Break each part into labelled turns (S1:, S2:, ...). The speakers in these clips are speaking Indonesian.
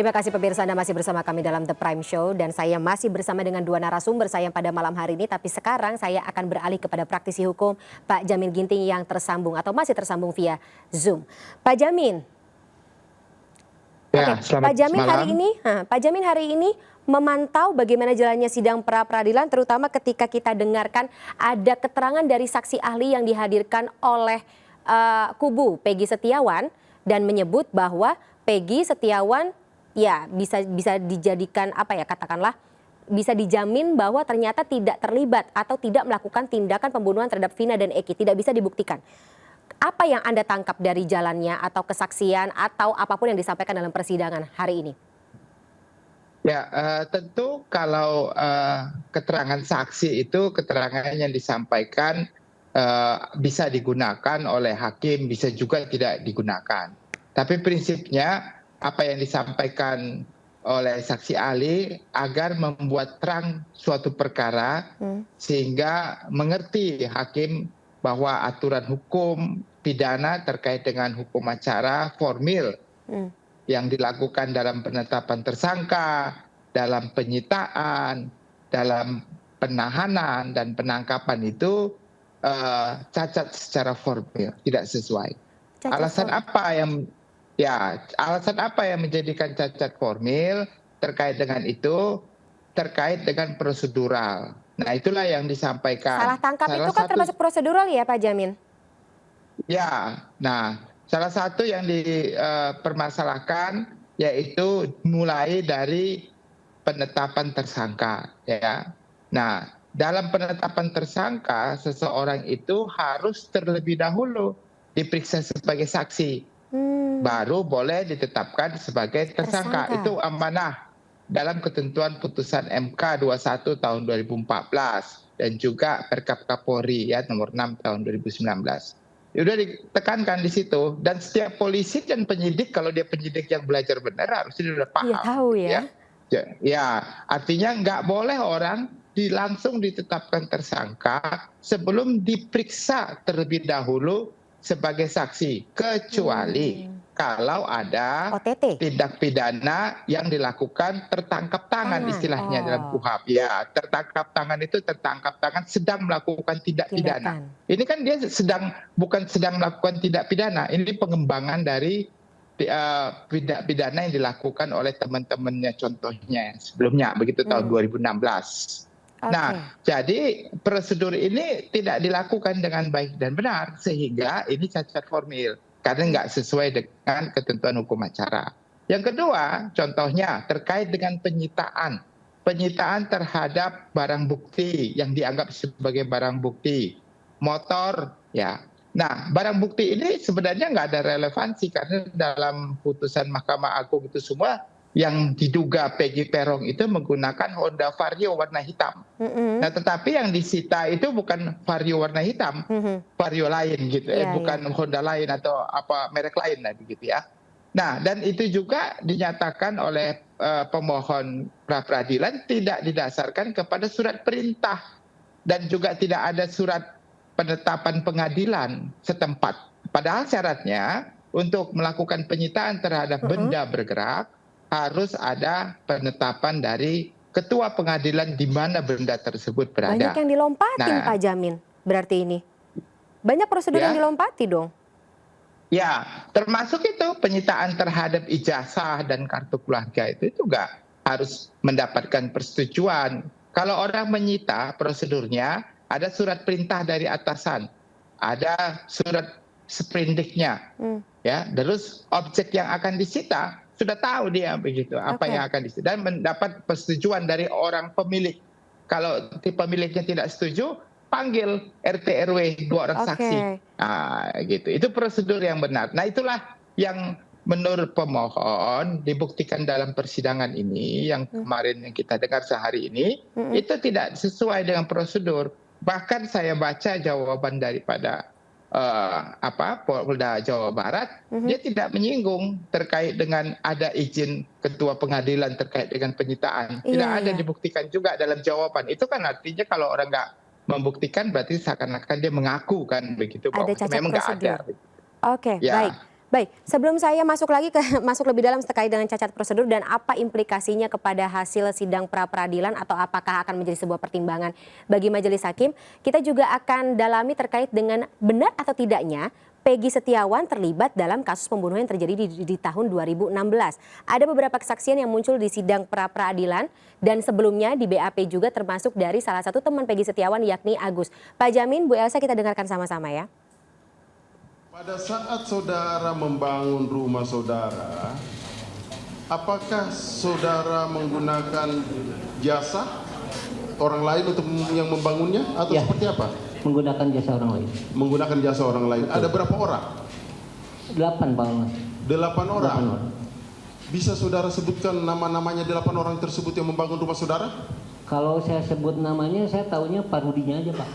S1: Terima kasih pemirsa, Anda masih bersama kami dalam The Prime Show dan saya masih bersama dengan dua narasumber saya pada malam hari ini. Tapi sekarang saya akan beralih kepada praktisi hukum Pak Jamin Ginting yang tersambung atau masih tersambung via Zoom. Pak Jamin.
S2: Ya, selamat malam.
S1: Pak Jamin hari ini memantau bagaimana jalannya sidang pra peradilan, terutama ketika kita dengarkan ada keterangan dari saksi ahli yang dihadirkan oleh kubu Peggy Setiawan dan menyebut bahwa Peggy Setiawan ya bisa dijadikan katakanlah bisa dijamin bahwa ternyata tidak terlibat atau tidak melakukan tindakan pembunuhan terhadap Vina dan Eki, tidak bisa dibuktikan. Apa yang Anda tangkap dari jalannya atau kesaksian atau apapun yang disampaikan dalam persidangan hari ini?
S2: Ya, tentu kalau keterangan saksi itu keterangan yang disampaikan bisa digunakan oleh hakim, bisa juga tidak digunakan. Tapi prinsipnya apa yang disampaikan oleh saksi ahli agar membuat terang suatu perkara sehingga mengerti hakim bahwa aturan hukum pidana terkait dengan hukum acara formil yang dilakukan dalam penetapan tersangka, dalam penyitaan, dalam penahanan dan penangkapan itu cacat secara formil, tidak sesuai. Alasan apa yang menjadikan cacat formil terkait dengan itu? Terkait dengan prosedural. Nah, itulah yang disampaikan.
S1: Salah tangkap itu kan termasuk prosedural ya, Pak Jamin?
S2: Ya, nah salah satu yang dipermasalahkan yaitu mulai dari penetapan tersangka. Ya. Nah, dalam penetapan tersangka seseorang itu harus terlebih dahulu diperiksa sebagai saksi. Baru boleh ditetapkan sebagai tersangka. Itu amanah dalam ketentuan putusan MK 21 tahun 2014 dan juga Perkap Kapolri ya nomor 6 tahun 2019. Sudah ditekankan di situ, dan setiap polisi dan penyidik kalau dia penyidik yang belajar benar harusnya sudah paham.
S1: Iya, tahu ya.
S2: Ya, artinya nggak boleh orang langsung ditetapkan tersangka sebelum diperiksa terlebih dahulu sebagai saksi, kecuali kalau ada tindak pidana yang dilakukan tertangkap tangan istilahnya dalam KUHP. Ya, tertangkap tangan itu tertangkap tangan sedang melakukan tindak pidana. Ini kan dia bukan sedang melakukan tindak pidana, ini pengembangan dari tindak pidana yang dilakukan oleh teman-temannya, contohnya sebelumnya begitu tahun 2016. Nah, jadi prosedur ini tidak dilakukan dengan baik dan benar sehingga ini cacat formil karena nggak sesuai dengan ketentuan hukum acara. Yang kedua, contohnya terkait dengan penyitaan terhadap barang bukti yang dianggap sebagai barang bukti, motor, ya. Nah, barang bukti ini sebenarnya nggak ada relevansi karena dalam putusan Mahkamah Agung itu semua yang diduga Peggy Peron itu menggunakan Honda Vario warna hitam. Nah, tetapi yang disita itu bukan Vario warna hitam, Vario lain gitu, bukan Honda lain atau apa merek lain lah begitu ya. Nah, dan itu juga dinyatakan oleh pemohon pra peradilan tidak didasarkan kepada surat perintah dan juga tidak ada surat penetapan pengadilan setempat. Padahal syaratnya untuk melakukan penyitaan terhadap benda bergerak harus ada penetapan dari ketua pengadilan di mana benda tersebut berada.
S1: Banyak yang dilompatin, Pak Jamin, berarti ini. Banyak prosedur yang dilompati dong.
S2: Ya, termasuk itu penyitaan terhadap ijazah dan kartu keluarga itu juga harus mendapatkan persetujuan. Kalau orang menyita prosedurnya, ada surat perintah dari atasan, ada surat sprindiknya, ya, terus objek yang akan disita sudah tahu dia begitu apa yang akan disita dan mendapat persetujuan dari orang pemilik. Kalau pemiliknya tidak setuju, panggil RT RW 2 orang saksi. Nah, gitu. Itu prosedur yang benar. Nah, itulah yang menurut pemohon dibuktikan dalam persidangan ini yang kemarin yang kita dengar sehari ini itu tidak sesuai dengan prosedur. Bahkan saya baca jawaban daripada Polda Jawa Barat, dia tidak menyinggung terkait dengan ada izin ketua pengadilan terkait dengan penyitaan. Tidak ada dibuktikan juga dalam jawaban. Itu kan artinya kalau orang nggak membuktikan berarti seakan-akan dia mengaku kan begitu bahwa memang nggak ada.
S1: Baik. Baik, sebelum saya masuk lagi masuk lebih dalam terkait dengan cacat prosedur dan apa implikasinya kepada hasil sidang pra peradilan atau apakah akan menjadi sebuah pertimbangan bagi majelis hakim, kita juga akan dalami terkait dengan benar atau tidaknya Peggy Setiawan terlibat dalam kasus pembunuhan yang terjadi di tahun 2016. Ada beberapa kesaksian yang muncul di sidang pra peradilan dan sebelumnya di BAP juga termasuk dari salah satu teman Peggy Setiawan yakni Agus. Pak Jamin, Bu Elsa, kita dengarkan sama-sama ya.
S3: Pada saat saudara membangun rumah saudara, apakah saudara menggunakan jasa orang lain untuk yang membangunnya atau
S4: Ya.
S3: seperti apa?
S4: Menggunakan jasa orang lain.
S3: Menggunakan jasa orang lain.
S4: Betul.
S3: Ada berapa orang?
S4: 8 Pak Almas.
S3: 8 orang.
S4: 8 orang.
S3: Bisa saudara sebutkan nama-namanya 8 orang tersebut yang membangun rumah saudara?
S4: Kalau saya sebut namanya, saya tahunya Pak Rudinya aja Pak.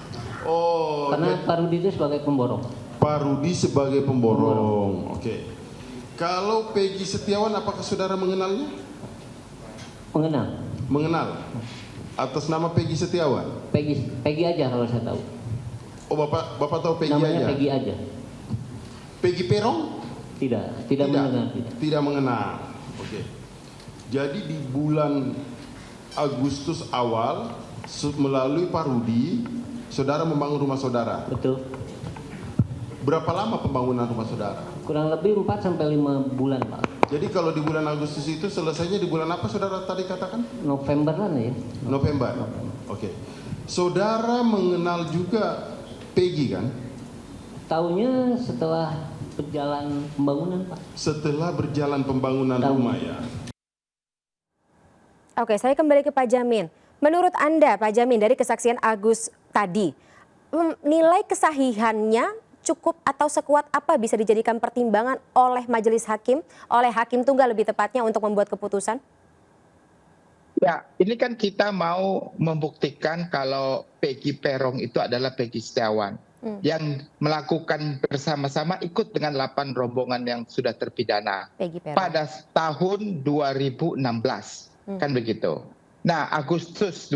S3: Oh,
S4: Karena Pak Rudi itu sebagai pemborong.
S3: Pak Rudi sebagai pemborong. Oke. Kalau Peggy Setiawan, apakah saudara mengenalnya?
S4: Mengenal.
S3: Mengenal. Atas nama Peggy Setiawan.
S4: Peggy aja kalau saya tahu.
S3: Oh, Bapak tahu Peggy
S4: Namanya
S3: aja.
S4: Peggy aja.
S3: Peggy Perong?
S4: Tidak mengenal.
S3: Tidak mengenal. Oke. Jadi di bulan Agustus awal melalui Pak Rudi, saudara membangun rumah saudara.
S4: Betul.
S3: Berapa lama pembangunan rumah saudara?
S4: Kurang lebih 4 sampai 5 bulan Pak.
S3: Jadi kalau di bulan Agustus itu selesainya di bulan apa saudara tadi katakan?
S4: Novemberan ya.
S3: November. Oke. Saudara mengenal juga Peggy kan?
S4: Tahunya setelah berjalan pembangunan Pak.
S3: Setelah berjalan pembangunan
S4: Tahu.
S3: rumah ya.
S1: Oke, saya kembali ke Pak Jamin. Menurut Anda, Pak Jamin, dari kesaksian Agus tadi, nilai kesahihannya cukup atau sekuat apa bisa dijadikan pertimbangan oleh majelis hakim, oleh hakim tunggal lebih tepatnya untuk membuat keputusan?
S2: Ya, ini kan kita mau membuktikan kalau Peggy Perong itu adalah Peggy Setiawan yang melakukan bersama-sama ikut dengan 8 rombongan yang sudah terpidana
S1: Peggy Perong.
S2: pada tahun 2016, kan begitu. Nah, 27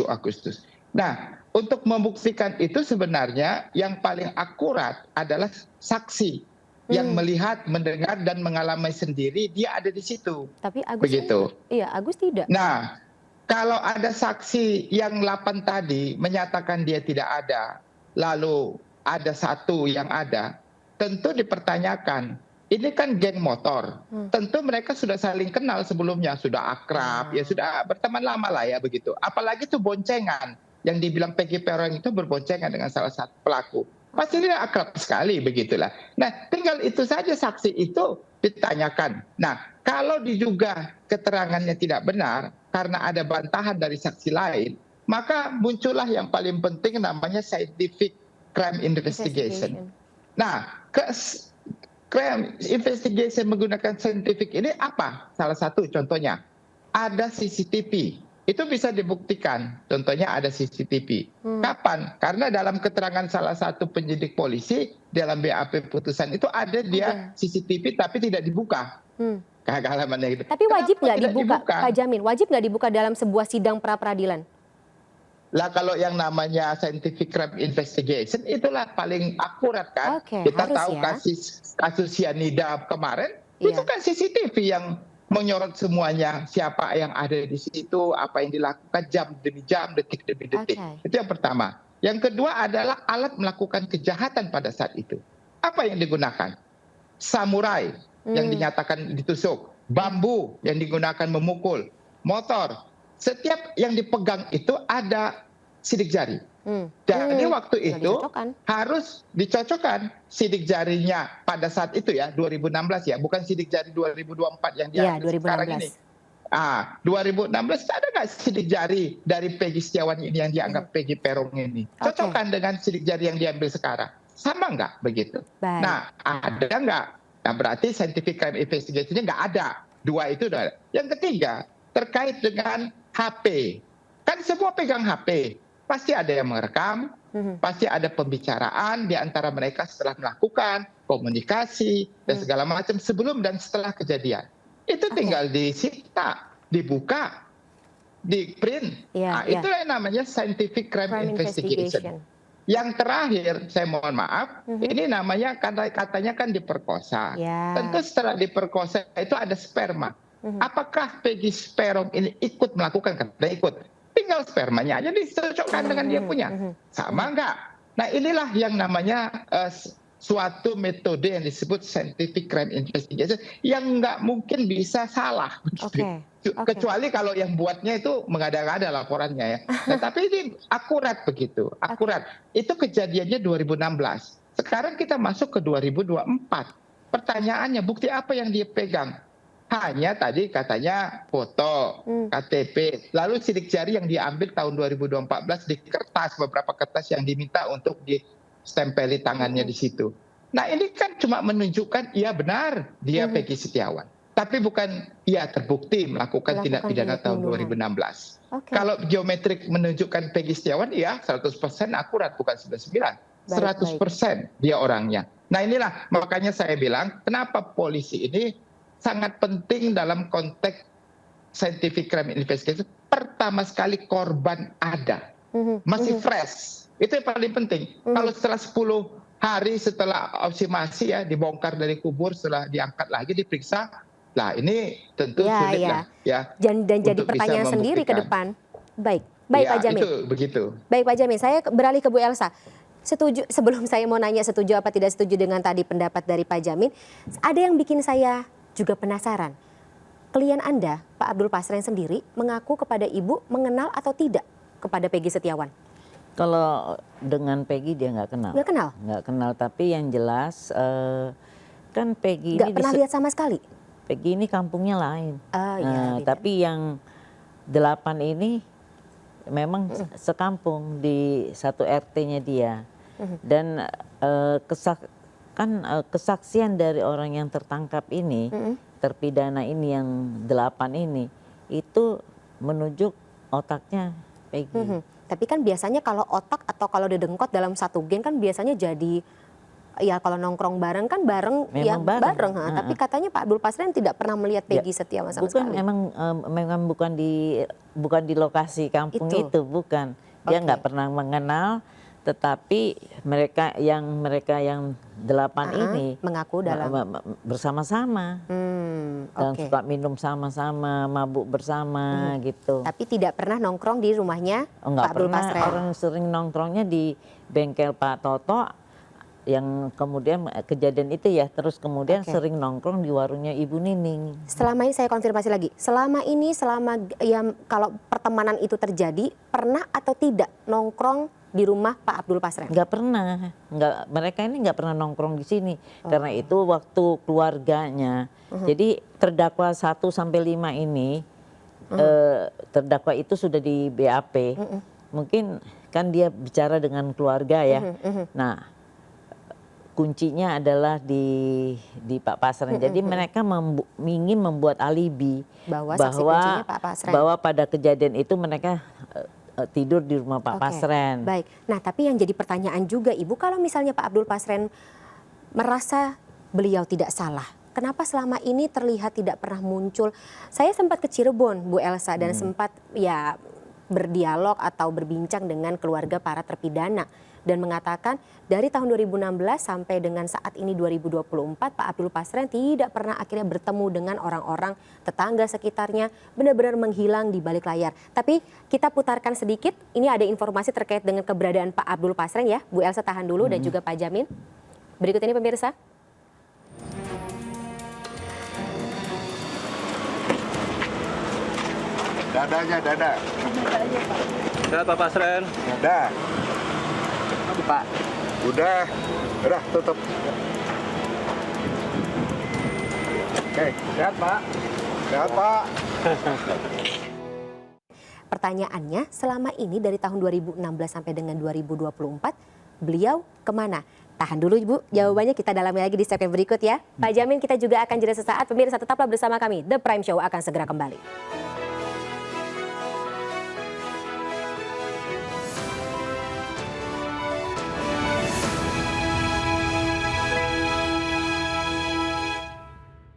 S2: Agustus. Nah, untuk membuktikan itu sebenarnya yang paling akurat adalah saksi yang melihat, mendengar dan mengalami sendiri, dia ada di situ.
S1: Tapi Agus
S2: Begitu.
S1: Iya, Agus tidak.
S2: Nah, kalau ada saksi yang 8 tadi menyatakan dia tidak ada, lalu ada satu yang ada, tentu dipertanyakan. Ini kan geng motor. Tentu mereka sudah saling kenal sebelumnya, sudah akrab, ya sudah berteman lama lah ya begitu. Apalagi itu boncengan yang dibilang Peggy Perong itu berboncengan dengan salah satu pelaku. Pasti dia akrab sekali begitulah. Nah, tinggal itu saja saksi itu ditanyakan. Nah, kalau diduga keterangannya tidak benar karena ada bantahan dari saksi lain, maka muncullah yang paling penting namanya scientific crime investigation. Nah, crime investigation menggunakan scientific ini apa? Salah satu contohnya ada CCTV. Itu bisa dibuktikan. Contohnya ada CCTV. Kapan? Karena dalam keterangan salah satu penyidik polisi dalam BAP putusan itu ada dia CCTV tapi tidak dibuka. Kehalamannya gitu.
S1: Tapi wajib
S2: Kenapa
S1: nggak
S2: tidak
S1: dibuka, Pak Jamin? Wajib nggak dibuka dalam sebuah sidang pra peradilan?
S2: Lah kalau yang namanya scientific crime investigation itulah paling akurat kan.
S1: Oke,
S2: Kita
S1: harus
S2: tahu
S1: ya.
S2: kasus cyanida kemarin
S1: Iya.
S2: itu kan CCTV yang menyorot semuanya, siapa yang ada di situ, apa yang dilakukan jam demi jam, detik demi detik.
S1: Oke.
S2: Itu yang pertama. Yang kedua adalah alat melakukan kejahatan pada saat itu. Apa yang digunakan? Samurai yang dinyatakan ditusuk, bambu yang digunakan memukul, motor. Setiap yang dipegang itu ada sidik jari. Jadi waktu
S1: Sudah
S2: itu
S1: dicocokkan.
S2: harus dicocokkan sidik jarinya pada saat itu ya 2016 ya, bukan sidik jari 2024 yang
S1: Iya,
S2: diambil sekarang ini. 2016 ada nggak sidik jari dari Peggy Setiawan ini yang dianggap Peggy Perong ini?
S1: Oke.
S2: Cocokkan dengan sidik jari yang diambil sekarang. Sama nggak begitu?
S1: Baik.
S2: Nah, ada nggak? Nah, berarti scientific crime investigation-nya nggak ada. 2 itu udah ada. Yang ketiga, terkait dengan HP. Kan semua pegang HP. Pasti ada yang merekam, pasti ada pembicaraan di antara mereka setelah melakukan komunikasi dan segala macam sebelum dan setelah kejadian. Itu tinggal disita, dibuka, di print.
S1: Iya,
S2: Nah,
S1: iya.
S2: itulah yang namanya scientific crime investigation. Yang terakhir, saya mohon maaf, ini namanya katanya kan diperkosa.
S1: Ya.
S2: Tentu setelah diperkosa itu ada sperma. Apakah Peggy Sperong ini ikut melakukan? Karena ikut. Tinggal spermanya aja dicocokkan dengan dia punya. Sama nggak? Nah inilah yang namanya suatu metode yang disebut scientific crime investigation yang nggak mungkin bisa salah.
S1: Oke.
S2: Kecuali kalau yang buatnya itu mengada-ngada laporannya ya. Nah, tapi ini akurat begitu, akurat. Itu kejadiannya 2016. Sekarang kita masuk ke 2024. Pertanyaannya, bukti apa yang dia pegang? Hanya tadi katanya foto, KTP, lalu sidik jari yang diambil tahun 2014 di kertas, beberapa kertas yang diminta untuk ditempeli tangannya di situ. Nah ini kan cuma menunjukkan iya benar dia Peggy Setiawan. Tapi bukan ia terbukti melakukan tindak pidana tahun 2016. Kalau geometrik menunjukkan Peggy Setiawan, ya 100% akurat, bukan 99. 100% dia orangnya. Nah inilah makanya saya bilang, kenapa polisi ini sangat penting dalam konteks scientific crime investigation. Pertama sekali korban ada, masih fresh. Itu yang paling penting. Kalau setelah 10 hari setelah oksimasi ya, dibongkar dari kubur, setelah diangkat lagi, diperiksa, lah ini tentu sulit lah ya.
S1: Dan jadi pertanyaan sendiri ke depan. Baik
S2: ya,
S1: Pak Jamin.
S2: Itu begitu.
S1: Baik Pak Jamin, saya beralih ke Bu Elsa. Setuju, sebelum saya mau nanya setuju apa tidak setuju dengan tadi pendapat dari Pak Jamin, ada yang bikin saya juga penasaran. Klien Anda, Pak Abdul Pasren sendiri, mengaku kepada Ibu mengenal atau tidak kepada Peggy Setiawan?
S5: Kalau dengan Peggy dia nggak kenal.
S1: Nggak kenal?
S5: Nggak kenal, tapi yang jelas kan Peggy
S1: nggak
S5: ini
S1: pernah lihat sama sekali?
S5: Peggy ini kampungnya lain.
S1: Iya,
S5: tapi yang 8 ini memang sekampung di satu RT-nya dia. Dan kesaksian dari orang yang tertangkap ini, terpidana ini yang 8 ini, itu menunjuk otaknya Peggy.
S1: Tapi kan biasanya kalau otak atau kalau didengkot dalam satu geng kan biasanya jadi, ya kalau nongkrong bareng kan bareng.
S5: Memang
S1: ya bareng. Tapi katanya Pak Abdul Pasren tidak pernah melihat Peggy Setiawan sama sekali.
S5: Memang bukan di lokasi kampung itu bukan. Dia nggak pernah mengenal, tetapi mereka yang 8 ini
S1: mengaku dalam
S5: bersama-sama, dan suka minum sama-sama, mabuk bersama gitu.
S1: Tapi tidak pernah nongkrong di rumahnya Pak Abdul Pasren.
S5: Orang sering nongkrongnya di bengkel Pak Toto, yang kemudian kejadian itu ya, terus kemudian sering nongkrong di warungnya Ibu Nining.
S1: Selama ini saya konfirmasi lagi, selama ya kalau pertemanan itu terjadi, pernah atau tidak nongkrong di rumah Pak Abdul Pasren?
S5: Nggak pernah, mereka ini nggak pernah nongkrong di sini. Karena itu waktu keluarganya, jadi terdakwa 1 sampai 5 ini, terdakwa itu sudah di BAP, mungkin kan dia bicara dengan keluarga ya. Nah, kuncinya adalah di Pak Pasren. Jadi mereka ingin membuat alibi bahwa pada kejadian itu mereka tidur di rumah Pak Pasren.
S1: Baik. Nah, tapi yang jadi pertanyaan juga Ibu, kalau misalnya Pak Abdul Pasren merasa beliau tidak salah, kenapa selama ini terlihat tidak pernah muncul? Saya sempat ke Cirebon, Bu Elsa, dan sempat ya berdialog atau berbincang dengan keluarga para terpidana. Dan mengatakan dari tahun 2016 sampai dengan saat ini 2024, Pak Abdul Pasren tidak pernah akhirnya bertemu dengan orang-orang tetangga sekitarnya, benar-benar menghilang di balik layar. Tapi kita putarkan sedikit, ini ada informasi terkait dengan keberadaan Pak Abdul Pasren ya. Bu Elsa tahan dulu dan juga Pak Jamin. Berikut ini pemirsa.
S6: Dadanya, dada.
S7: Sehat Pak Pasren.
S6: Dada.
S7: Pak.
S6: Udah tutup. Oke,
S7: Sehat Pak.
S6: sehat Pak.
S1: Pertanyaannya, selama ini dari tahun 2016 sampai dengan 2024, beliau kemana? Tahan dulu Ibu, jawabannya kita dalami lagi di segmen berikut ya. Pak Jamin, kita juga akan jeda sesaat. Pemirsa tetaplah bersama kami, The Prime Show akan segera kembali.